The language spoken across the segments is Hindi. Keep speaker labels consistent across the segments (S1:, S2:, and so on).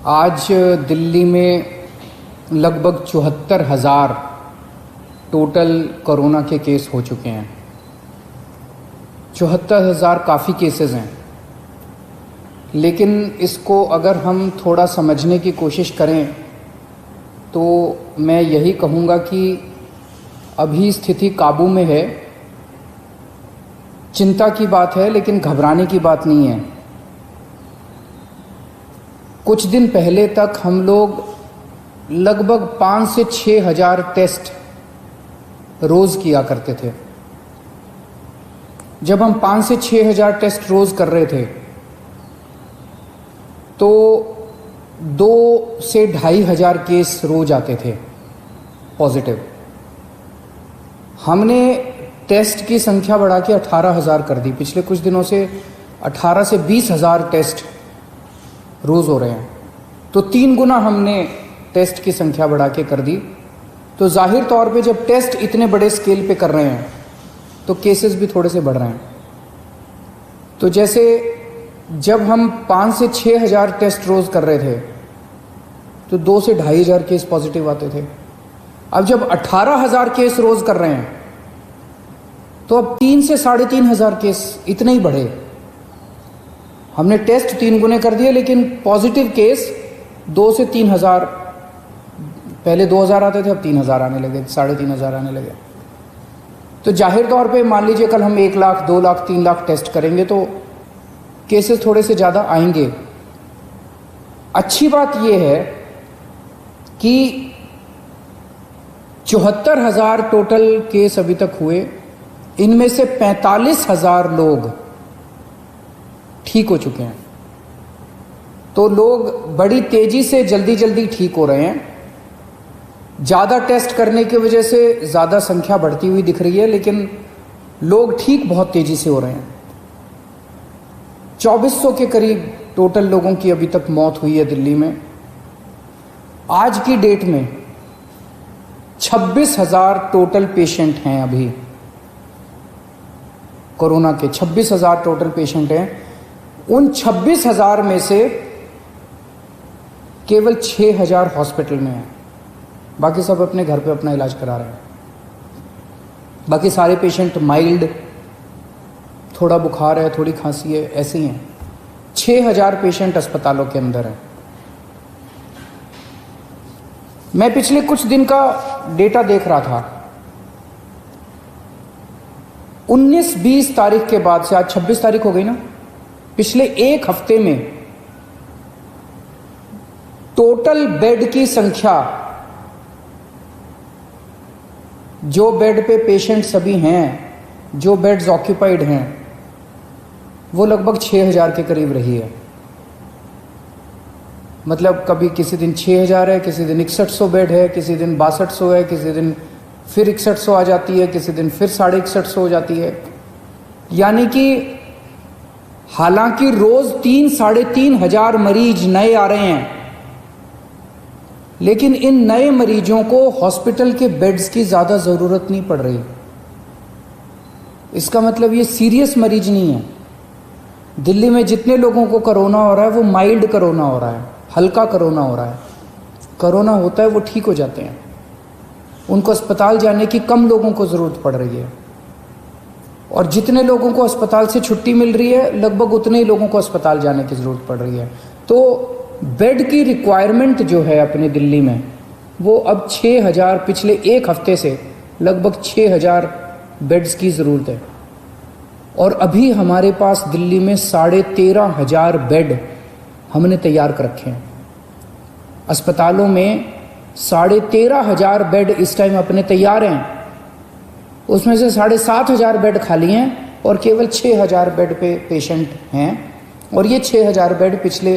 S1: आज दिल्ली में लगभग 74,000 टोटल कोरोना के केस हो चुके हैं। 74,000 काफ़ी केसेस हैं, लेकिन इसको अगर हम थोड़ा समझने की कोशिश करें तो मैं यही कहूँगा कि अभी स्थिति काबू में है। चिंता की बात है, लेकिन घबराने की बात नहीं है। कुछ दिन पहले तक हम लोग लगभग 5 से 6 हज़ार टेस्ट रोज़ किया करते थे। जब हम 5 से 6 हज़ार टेस्ट रोज़ कर रहे थे तो 2 से 2,500 केस रोज आते थे पॉजिटिव। हमने टेस्ट की संख्या बढ़ा के 18,000 कर दी। पिछले कुछ दिनों से 18 से 20,000 टेस्ट रोज़ हो रहे हैं, तो 3 गुना हमने टेस्ट की संख्या बढ़ा के कर दी। तो जाहिर तौर पे जब टेस्ट इतने बड़े स्केल पे कर रहे हैं तो केसेस भी थोड़े से बढ़ रहे हैं। तो जैसे जब हम 5 से 6 हज़ार टेस्ट रोज़ कर रहे थे तो 2 से 2,500 केस पॉजिटिव आते थे। अब जब 18,000 केस रोज़ कर रहे हैं तो अब 3 से 3,500 केस इतने ही बढ़े। हमने टेस्ट 3 गुने कर दिए, लेकिन पॉजिटिव केस 2 से 3,000, पहले 2,000 आते थे, अब 3,000 आने लगे, 3,500 आने लगे। तो जाहिर तौर पे मान लीजिए कल हम 1 लाख, 2 लाख, 3 लाख टेस्ट करेंगे तो केसेस थोड़े से ज़्यादा आएंगे। अच्छी बात यह है कि 74,000 टोटल केस अभी तक हुए, इनमें से 45,000 लोग ठीक हो चुके हैं। तो लोग बड़ी तेजी से जल्दी ठीक हो रहे हैं। ज़्यादा टेस्ट करने की वजह से ज़्यादा संख्या बढ़ती हुई दिख रही है, लेकिन लोग ठीक बहुत तेजी से हो रहे हैं। 2400 के करीब टोटल लोगों की अभी तक मौत हुई है दिल्ली में। आज की डेट में 26,000 टोटल पेशेंट हैं। अभी कोरोना के 26,000 टोटल पेशेंट हैं। उन 26,000 में से केवल 6,000 हॉस्पिटल में हैं, बाकी सब अपने घर पे अपना इलाज करा रहे हैं। बाकी सारे पेशेंट माइल्ड, थोड़ा बुखार है, थोड़ी खांसी है, ऐसे ही हैं। 6,000 पेशेंट अस्पतालों के अंदर हैं। मैं पिछले कुछ दिन का डेटा देख रहा था। 19-20 तारीख के बाद से, आज 26 तारीख हो गई ना, पिछले 1 हफ्ते में टोटल बेड की संख्या, जो बेड पे पेशेंट सभी हैं, जो बेड्स ऑक्यूपाइड हैं, वो लगभग 6,000 के करीब रही है। मतलब कभी किसी दिन 6,000 है, किसी दिन 6100 बेड है, किसी दिन 6200 है, किसी दिन फिर 6100 आ जाती है, किसी दिन फिर 6150 हो जाती है। यानी कि हालांकि रोज 3-3,500 मरीज नए आ रहे हैं, लेकिन इन नए मरीजों को हॉस्पिटल के बेड्स की ज़्यादा ज़रूरत नहीं पड़ रही। इसका मतलब ये सीरियस मरीज नहीं है। दिल्ली में जितने लोगों को कोरोना हो रहा है वो माइल्ड कोरोना हो रहा है, हल्का कोरोना हो रहा है। कोरोना होता है वो ठीक हो जाते हैं, उनको अस्पताल जाने की कम लोगों को ज़रूरत पड़ रही है। और जितने लोगों को अस्पताल से छुट्टी मिल रही है, लगभग उतने ही लोगों को अस्पताल जाने की ज़रूरत पड़ रही है। तो बेड की रिक्वायरमेंट जो है अपने दिल्ली में, वो अब 6,000, पिछले 1 हफ्ते से लगभग 6,000 बेड्स की ज़रूरत है। और अभी हमारे पास दिल्ली में 13,500 बेड हमने तैयार कर रखे हैं। अस्पतालों में 13,500 बेड इस टाइम अपने तैयार हैं। उसमें से 7,500 बेड खाली हैं और केवल 6,000 बेड पे पेशेंट हैं। और ये 6,000 बेड पिछले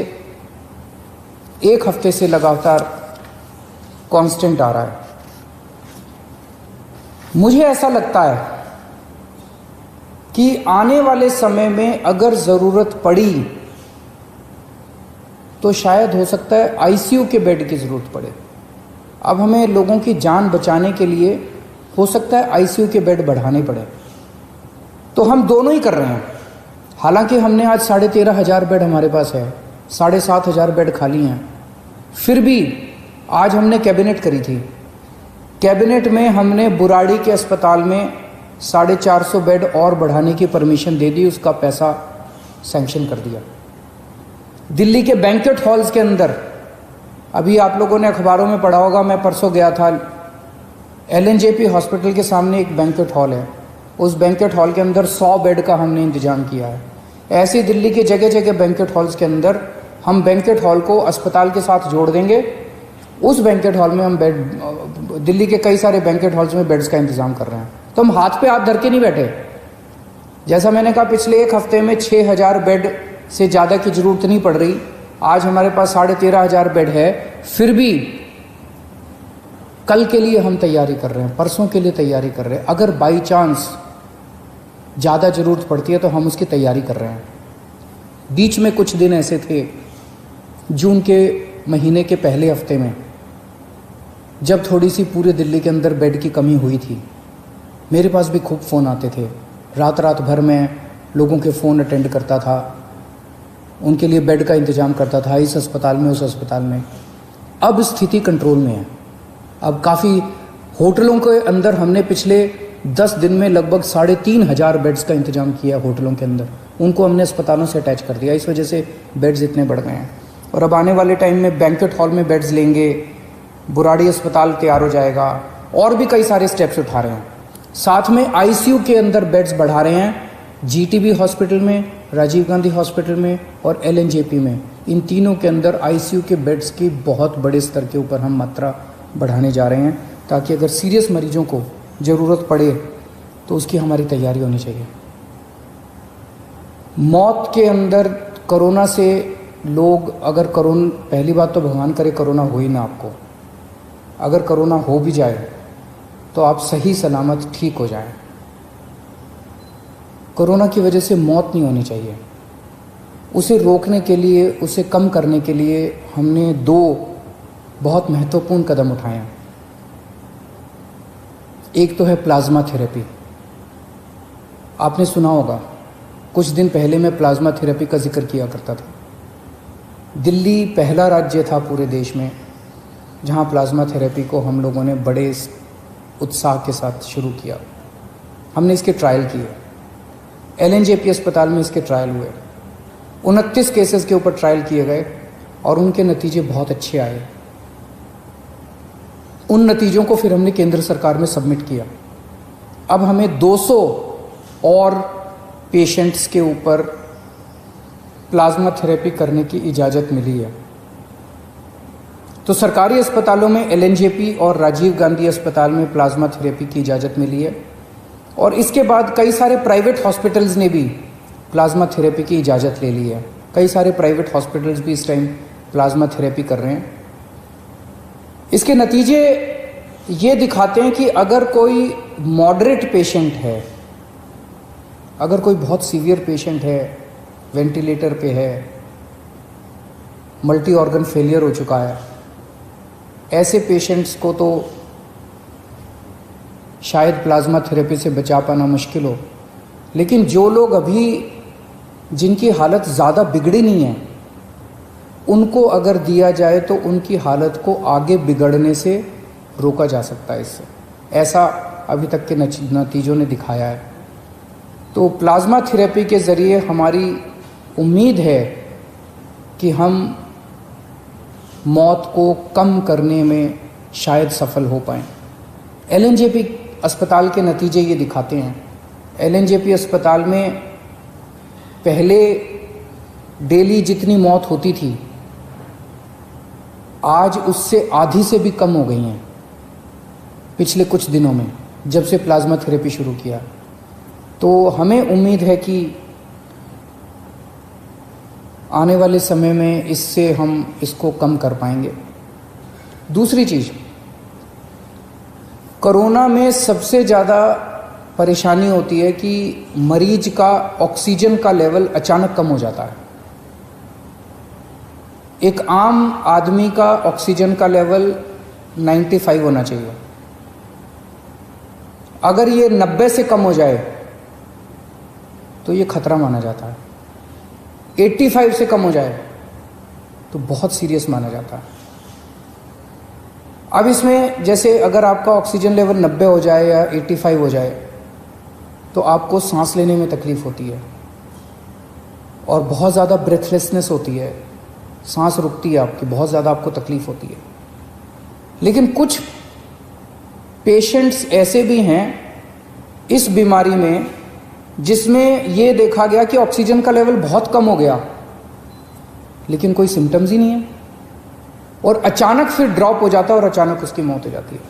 S1: 1 हफ्ते से लगातार कांस्टेंट आ रहा है। मुझे ऐसा लगता है कि आने वाले समय में अगर ज़रूरत पड़ी तो शायद हो सकता है आईसीयू के बेड की ज़रूरत पड़े। अब हमें लोगों की जान बचाने के लिए हो सकता है आईसीयू के बेड बढ़ाने पड़े। तो हम दोनों ही कर रहे हैं। हालांकि हमने आज 13,500 बेड हमारे पास है, 7,500 बेड खाली हैं, फिर भी आज हमने कैबिनेट करी थी, कैबिनेट में हमने बुराड़ी के अस्पताल में 450 बेड और बढ़ाने की परमिशन दे दी, उसका पैसा सैंक्शन कर दिया। दिल्ली के बैंक्वेट हॉल्स के अंदर, अभी आप लोगों ने अखबारों में पढ़ा होगा, मैं परसों गया था, LNJP हॉस्पिटल के सामने एक बैंक्वेट हॉल है, उस बैंक्वेट हॉल के अंदर 100 बेड का हमने इंतजाम किया है। ऐसे दिल्ली के जगह जगह बैंक्वेट हॉल्स के अंदर हम बैंक्वेट हॉल को अस्पताल के साथ जोड़ देंगे। उस बैंक्वेट हॉल में हम बेड, दिल्ली के कई सारे बैंक्वेट हॉल्स में बेड्स का इंतजाम कर रहे हैं। तो हम हाथ पे हाथ धर के नहीं बैठे। जैसा मैंने कहा, पिछले एक हफ्ते में 6000 बेड से ज़्यादा की ज़रूरत नहीं पड़ रही। आज हमारे पास 13,500 बेड है। फिर भी कल के लिए हम तैयारी कर रहे हैं, परसों के लिए तैयारी कर रहे हैं। अगर बाई चांस ज़्यादा ज़रूरत पड़ती है तो हम उसकी तैयारी कर रहे हैं। बीच में कुछ दिन ऐसे थे, जून के महीने के पहले हफ्ते में, जब थोड़ी सी पूरे दिल्ली के अंदर बेड की कमी हुई थी, मेरे पास भी खूब फ़ोन आते थे। रात रात भर मैं लोगों के फ़ोन अटेंड करता था, उनके लिए बेड का इंतज़ाम करता था, इस अस्पताल में उस अस्पताल में। अब स्थिति कंट्रोल में है। अब काफ़ी होटलों के अंदर हमने पिछले 10 दिन में लगभग 3,500 बेड्स का इंतजाम किया होटलों के अंदर, उनको हमने अस्पतालों से अटैच कर दिया। इस वजह से बेड्स इतने बढ़ गए हैं। और अब आने वाले टाइम में बैंक्वेट हॉल में बेड्स लेंगे, बुराड़ी अस्पताल तैयार हो जाएगा, और भी कई सारे स्टेप्स उठा रहे हैं। साथ में ICU के अंदर बेड्स बढ़ा रहे हैं, GTB हॉस्पिटल में, राजीव गांधी हॉस्पिटल में और LNJP में। इन तीनों के अंदर ICU के बेड्स की बहुत बड़े स्तर के ऊपर हम मात्रा बढ़ाने जा रहे हैं, ताकि अगर सीरियस मरीजों को ज़रूरत पड़े तो उसकी हमारी तैयारी होनी चाहिए। मौत के अंदर कोरोना से लोग, अगर कोरोना, पहली बात तो भगवान करे कोरोना हो ही ना आपको, अगर कोरोना हो भी जाए तो आप सही सलामत ठीक हो जाएं। कोरोना की वजह से मौत नहीं होनी चाहिए। उसे रोकने के लिए, उसे कम करने के लिए हमने 2 बहुत महत्वपूर्ण कदम उठाए हैं। एक तो है प्लाज्मा थेरेपी। आपने सुना होगा, कुछ दिन पहले मैं प्लाज्मा थेरेपी का जिक्र किया करता था। दिल्ली पहला राज्य था पूरे देश में जहां प्लाज्मा थेरेपी को हम लोगों ने बड़े उत्साह के साथ शुरू किया। हमने इसके ट्रायल किए, LNJP अस्पताल में इसके ट्रायल हुए। 29 केसेस के ऊपर ट्रायल किए गए और उनके नतीजे बहुत अच्छे आए। उन नतीजों को फिर हमने केंद्र सरकार में सबमिट किया। अब हमें 200 और पेशेंट्स के ऊपर प्लाज्मा थेरेपी करने की इजाज़त मिली है। तो सरकारी अस्पतालों में LNJP और राजीव गांधी अस्पताल में प्लाज्मा थेरेपी की इजाज़त मिली है, और इसके बाद कई सारे प्राइवेट हॉस्पिटल्स ने भी प्लाज्मा थेरेपी की इजाज़त ले ली है। कई सारे प्राइवेट हॉस्पिटल्स भी इस टाइम प्लाज्मा थेरेपी कर रहे हैं। इसके नतीजे ये दिखाते हैं कि अगर कोई मॉडरेट पेशेंट है, अगर कोई बहुत सीवियर पेशेंट है, वेंटिलेटर पे है, मल्टी ऑर्गन फेलियर हो चुका है, ऐसे पेशेंट्स को तो शायद प्लाज्मा थेरेपी से बचा पाना मुश्किल हो। लेकिन जो लोग अभी, जिनकी हालत ज़्यादा बिगड़ी नहीं है, उनको अगर दिया जाए तो उनकी हालत को आगे बिगड़ने से रोका जा सकता है इससे। ऐसा अभी तक के नतीजों ने दिखाया है। तो प्लाज्मा थेरेपी के ज़रिए हमारी उम्मीद है कि हम मौत को कम करने में शायद सफल हो पाएँ। LNJP अस्पताल के नतीजे ये दिखाते हैं। LNJP अस्पताल में पहले डेली जितनी मौत होती थी, आज उससे आधी से भी कम हो गई हैं पिछले कुछ दिनों में, जब से प्लाज्मा थेरेपी शुरू किया। तो हमें उम्मीद है कि आने वाले समय में इससे हम इसको कम कर पाएंगे। दूसरी चीज़, कोरोना में सबसे ज़्यादा परेशानी होती है कि मरीज का ऑक्सीजन का लेवल अचानक कम हो जाता है। एक आम आदमी का ऑक्सीजन का लेवल 95 होना चाहिए। अगर ये 90 से कम हो जाए तो ये खतरा माना जाता है। 85 से कम हो जाए तो बहुत सीरियस माना जाता है। अब इसमें जैसे अगर आपका ऑक्सीजन लेवल 90 हो जाए या 85 हो जाए तो आपको सांस लेने में तकलीफ़ होती है और बहुत ज़्यादा ब्रेथलेसनेस होती है, सांस रुकती है आपकी, बहुत ज़्यादा आपको तकलीफ़ होती है। लेकिन कुछ पेशेंट्स ऐसे भी हैं इस बीमारी में जिसमें ये देखा गया कि ऑक्सीजन का लेवल बहुत कम हो गया लेकिन कोई सिम्टम्स ही नहीं है और अचानक फिर ड्रॉप हो जाता है और अचानक उसकी मौत हो जाती है।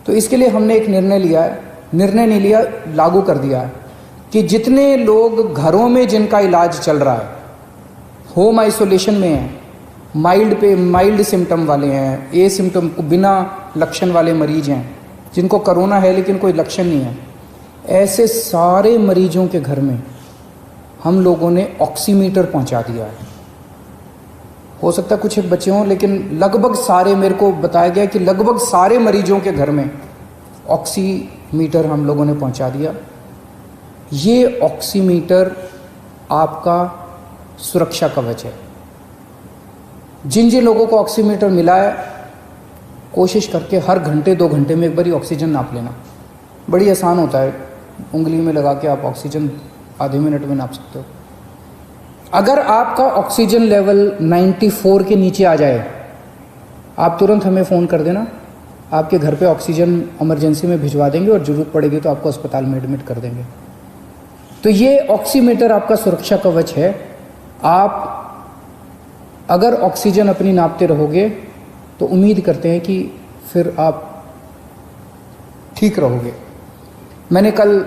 S1: तो इसके लिए हमने एक निर्णय लिया है, निर्णय नहीं लिया, लागू कर दिया है कि जितने लोग घरों में जिनका इलाज चल रहा है, होम आइसोलेशन में हैं, माइल्ड सिम्टम वाले हैं, ए सिम्टम बिना लक्षण वाले मरीज हैं, जिनको कोरोना है लेकिन कोई लक्षण नहीं है, ऐसे सारे मरीजों के घर में हम लोगों ने ऑक्सीमीटर पहुंचा दिया है। हो सकता है कुछ एक बच्चे हों लेकिन लगभग सारे, मेरे को बताया गया कि लगभग सारे मरीजों के घर में ऑक्सीमीटर हम लोगों ने पहुंचा दिया। ये ऑक्सीमीटर आपका सुरक्षा कवच है। जिन जिन लोगों को ऑक्सीमीटर मिला है, कोशिश करके हर घंटे 2 घंटे में एक बार ऑक्सीजन नाप लेना। बड़ी आसान होता है, उंगली में लगा के आप ऑक्सीजन आधे मिनट में नाप सकते हो। अगर आपका ऑक्सीजन लेवल 94 के नीचे आ जाए, आप तुरंत हमें फ़ोन कर देना, आपके घर पे ऑक्सीजन इमरजेंसी में भिजवा देंगे और ज़रूरत पड़ेगी तो आपको अस्पताल में एडमिट कर देंगे। तो ये ऑक्सीमीटर आपका सुरक्षा कवच है। आप अगर ऑक्सीजन अपनी नापते रहोगे तो उम्मीद करते हैं कि फिर आप ठीक रहोगे। मैंने कल